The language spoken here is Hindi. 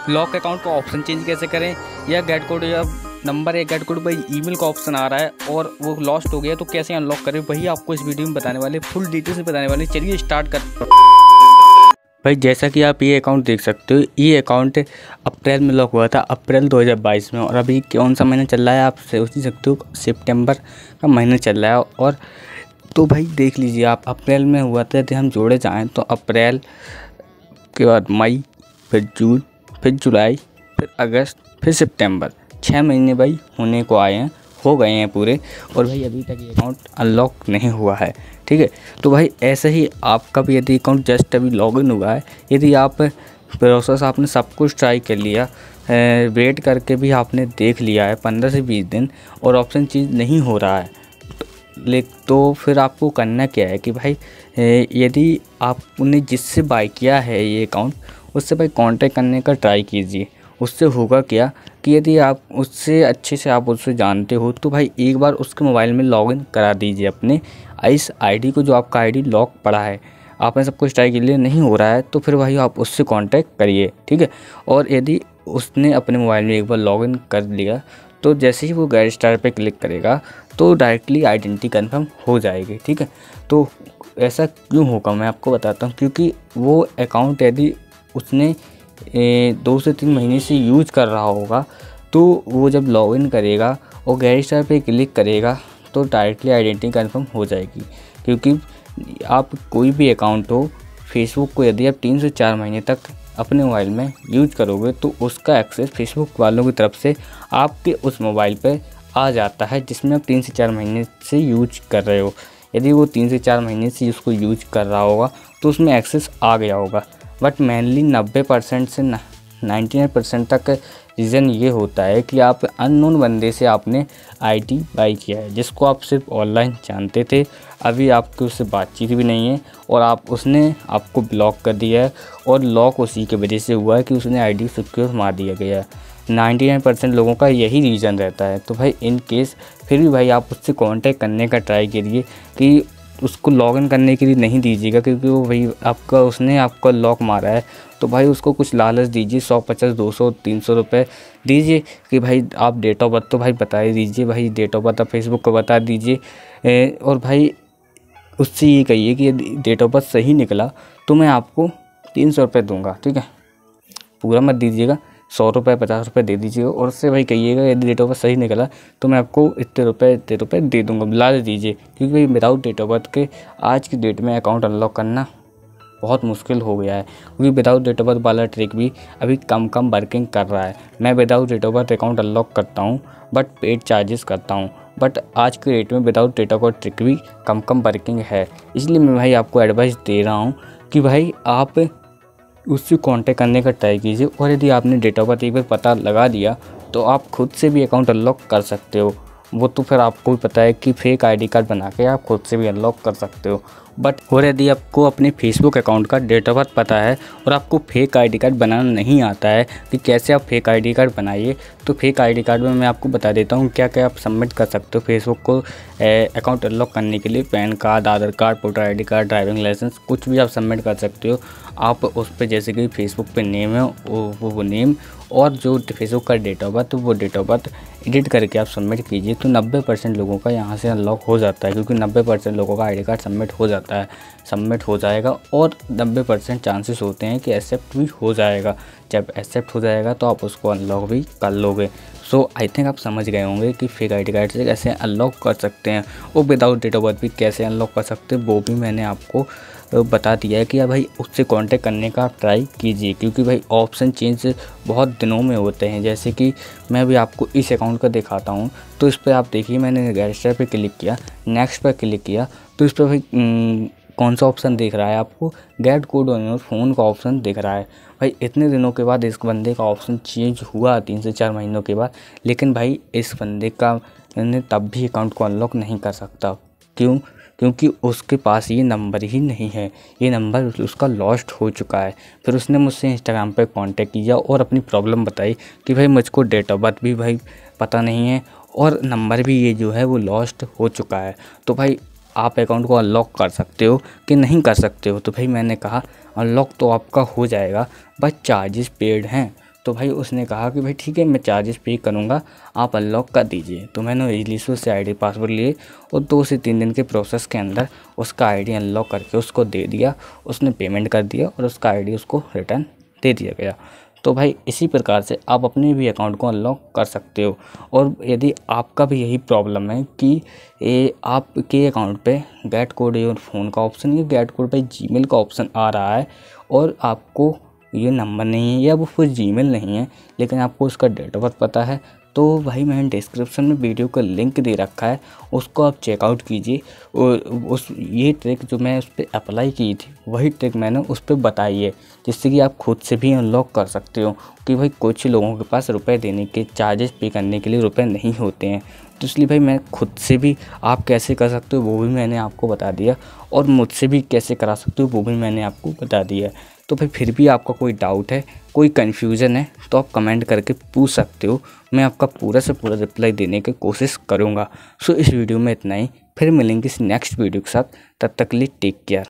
लॉक अकाउंट का ऑप्शन चेंज कैसे करें, या गेट कोड या नंबर या गेट कोड भाई ईमेल का ऑप्शन आ रहा है और वो लॉस्ट हो गया तो कैसे अनलॉक करें, वही आपको इस वीडियो में बताने वाले, फुल डिटेल्स में बताने वाले। चलिए स्टार्ट कर। भाई जैसा कि आप ये अकाउंट देख सकते हो, ये अकाउंट अप्रैल में लॉक हुआ था, अप्रैल 2022 में, और अभी कौन सा महीना चल रहा है आप सोच सकते हो, सितंबर का महीना चल रहा है। और तो भाई देख लीजिए आप, अप्रैल में हुआ था, यदि हम जोड़े जाएँ तो अप्रैल के बाद मई, फिर जून, फिर जुलाई, फिर अगस्त, फिर सितंबर, 6 महीने भाई होने को आए हैं, हो गए हैं पूरे, और भाई अभी तक ये अकाउंट अनलॉक नहीं हुआ है। ठीक है, तो भाई ऐसे ही आपका भी यदि अकाउंट जस्ट अभी लॉगिन हुआ है, यदि आप प्रोसेस आपने सब कुछ ट्राई कर लिया, वेट करके भी आपने देख लिया है 15 से 20 दिन और ऑप्शन चेंज नहीं हो रहा है, तो फिर आपको करना क्या है कि भाई यदि आपने जिससे बाय किया है ये अकाउंट, उससे भाई कांटेक्ट करने का ट्राई कीजिए। उससे होगा क्या कि यदि आप उससे अच्छे से आप उससे जानते हो तो भाई एक बार उसके मोबाइल में लॉगिन करा दीजिए अपने इस आईडी को, जो आपका आईडी लॉक पड़ा है, आपने सब कुछ ट्राई के लिए नहीं हो रहा है, तो फिर भाई आप उससे कांटेक्ट करिए। ठीक है, और यदि उसने अपने मोबाइल में एक बार लॉगिन कर लिया तो जैसे ही वो गेट स्टार्ट पे क्लिक करेगा तो डायरेक्टली आइडेंटिटी कन्फर्म हो जाएगी। ठीक है, तो ऐसा क्यों होगा मैं आपको बताता हूँ, क्योंकि वो अकाउंट यदि उसने 2 से 3 महीने से यूज कर रहा होगा तो वो जब लॉगिन करेगा और गेट स्टार्ट पे क्लिक करेगा तो डायरेक्टली आइडेंटिटी कन्फर्म हो जाएगी। क्योंकि आप कोई भी अकाउंट हो, फेसबुक को यदि आप 3 से 4 महीने तक अपने मोबाइल में यूज करोगे तो उसका एक्सेस फेसबुक वालों की तरफ से आपके उस मोबाइल पे आ जाता है जिसमें आप 3 से 4 महीने से यूज कर रहे हो। यदि वो 3 से 4 महीने से उसको यूज कर रहा होगा तो उसमें एक्सेस आ गया होगा। बट मेनली 90% से 99% तक रीज़न ये होता है कि आप अननोन बंदे से आपने आईडी बाई किया है, जिसको आप सिर्फ ऑनलाइन जानते थे, अभी आपकी उससे बातचीत भी नहीं है और उसने आपको ब्लॉक कर दिया है, और लॉक उसी की वजह से हुआ है कि उसने आईडी सिक्योर मार दिया गया है। 99% लोगों का यही रीज़न रहता है। तो भाई इन केस फिर भी भाई आप उससे कांटेक्ट करने का ट्राई करिए कि उसको लॉगिन करने के लिए नहीं दीजिएगा, क्योंकि वो भाई उसने आपका लॉक मारा है, तो भाई उसको कुछ लालच दीजिए, 150, 200, 300 रुपये दीजिए कि भाई आप डेट ऑफ बर्थ तो भाई बता ही दीजिए, भाई डेट ऑफ बर्थ आप फेसबुक को बता दीजिए, और भाई उससे ये कहिए कि यदि डेट ऑफ बर्थ सही निकला तो मैं आपको 300 रुपये दूँगा। ठीक है, पूरा मत दीजिएगा, 100 रुपये 50 रुपये दे दीजिएगा, और उससे भाई कहिएगा यदि डेट ऑफ बर्थ सही निकला तो मैं आपको इतने रुपये दे दूँगा, लालच दीजिए। क्योंकि भाई विदाउट डेट ऑफ बर्थ के आज की डेट में अकाउंट अनलॉक करना बहुत मुश्किल हो गया है, क्योंकि विदाउट डेट ऑफ बर्थ वाला ट्रिक भी अभी कम वर्किंग कर रहा है। मैं without date of birth account unlock करता हूँ बट पेड चार्जेस करता हूँ, बट आज के डेट में without date of birth trick भी कम वर्किंग है। इसलिए मैं भाई आपको एडवाइस दे रहा हूँ कि भाई आप उससे कांटेक्ट करने का ट्राई कीजिए, और यदि आपने डेट ऑफ बर्थ एक बार पता लगा दिया तो आप खुद से भी अकाउंट अनलॉक कर सकते हो। वो तो फिर आपको भी पता है कि फेक आईडी कार्ड बना के आप खुद से भी अनलॉक कर सकते हो। बट और यदि आपको अपने फेसबुक अकाउंट का डेट ऑफ बर्थ पता है और आपको फेक आईडी कार्ड बनाना नहीं आता है कि कैसे आप फेक आईडी कार्ड बनाइए, तो फेक आईडी कार्ड में मैं आपको बता देता हूँ क्या क्या आप सबमिट कर सकते हो फेसबुक को अकाउंट अनलॉक करने के लिए। PAN card, Aadhaar card, voter ID card, driving licence, कुछ भी आप सबमिट कर सकते हो। आप उस पर जैसे कि फेसबुक पे नेम है वो नेम, और जो फेसबुक का डेट ऑफ बर्थ वो डेट ऑफ बर्थ एडिट करके आप सबमिट कीजिए, तो 90% लोगों का यहाँ से अनलॉक हो जाता है। क्योंकि 90% लोगों का आईडी कार्ड सबमिट हो जाएगा और 90% चांसेस होते हैं कि एक्सेप्ट भी हो जाएगा। जब एक्सेप्ट हो जाएगा तो आप उसको अनलॉक भी कर लोगे। सो आई थिंक आप समझ गए होंगे कि फेक आईडी कार्ड से कैसे अनलॉक कर सकते हैं, और विदाउट डेट ऑफ बर्थ भी कैसे अनलॉक कर सकते हैं वो भी मैंने आपको बता दिया है कि भाई उससे कांटेक्ट करने का आप ट्राई कीजिए। क्योंकि भाई ऑप्शन चेंज बहुत दिनों में होते हैं, जैसे कि मैं भी आपको इस अकाउंट का दिखाता हूँ। तो इस पर आप देखिए, मैंने रजिस्टर पे क्लिक किया, नेक्स्ट पर क्लिक किया, तो इस पर भाई कौन सा ऑप्शन दिख रहा है आपको, gate code on your phone का ऑप्शन दिख रहा है। भाई इतने दिनों के बाद इस बंदे का ऑप्शन चेंज हुआ, 3 से 4 महीनों के बाद, लेकिन भाई इस बंदे का तब भी अकाउंट को अनलॉक नहीं कर सकता। क्यों? क्योंकि उसके पास ये नंबर ही नहीं है, ये नंबर उसका लॉस्ट हो चुका है। फिर उसने मुझसे इंस्टाग्राम पे कांटेक्ट किया और अपनी प्रॉब्लम बताई कि भाई मुझको डेट ऑफ बर्थ भी भाई पता नहीं है और नंबर भी ये जो है वो लॉस्ट हो चुका है। तो भाई आप अकाउंट को अनलॉक कर सकते हो कि नहीं कर सकते हो? तो भाई मैंने कहा अनलॉक तो आपका हो जाएगा, बस चार्जेस पेड हैं। तो भाई उसने कहा कि भाई ठीक है मैं चार्जेस पे करूँगा, आप अनलॉक कर दीजिए। तो मैंने इजीली से आईडी पासवर्ड लिए और 2 से 3 दिन के प्रोसेस के अंदर उसका आईडी अनलॉक करके उसको दे दिया। उसने पेमेंट कर दिया और उसका आईडी उसको रिटर्न दे दिया गया। तो भाई इसी प्रकार से आप अपने भी अकाउंट को अनलॉक कर सकते हो। और यदि आपका भी यही प्रॉब्लम है कि आपके अकाउंट पे गेट कोड योर फ़ोन का ऑप्शन या गेट कोड पे जीमेल का ऑप्शन आ रहा है और आपको ये नंबर नहीं है या वो फिर जीमेल नहीं है, लेकिन आपको उसका डेट ऑफ बर्थ पता है, तो भाई मैंने डिस्क्रिप्शन में वीडियो का लिंक दे रखा है, उसको आप चेकआउट कीजिए। और ये ट्रिक जो मैं उस पर अप्लाई की थी वही ट्रिक मैंने उस पर बताई है, जिससे कि आप खुद से भी अनलॉक कर सकते हो। कि भाई कुछ लोगों के पास रुपए देने के, चार्जेस पे करने के लिए रुपए नहीं होते हैं, तो इसलिए भाई मैं खुद से भी आप कैसे कर सकते हो वो भी मैंने आपको बता दिया, और मुझसे भी कैसे करा सकते हो वो भी मैंने आपको बता दिया। तो भाई फिर भी आपका कोई डाउट है, कोई कन्फ्यूज़न है, तो आप कमेंट करके पूछ सकते हो, मैं आपका पूरा से पूरा रिप्लाई देने की कोशिश करूँगा। सो इस वीडियो में इतना ही, फिर मिलेंगे इस नेक्स्ट वीडियो के साथ, तब तक के लिए टेक केयर।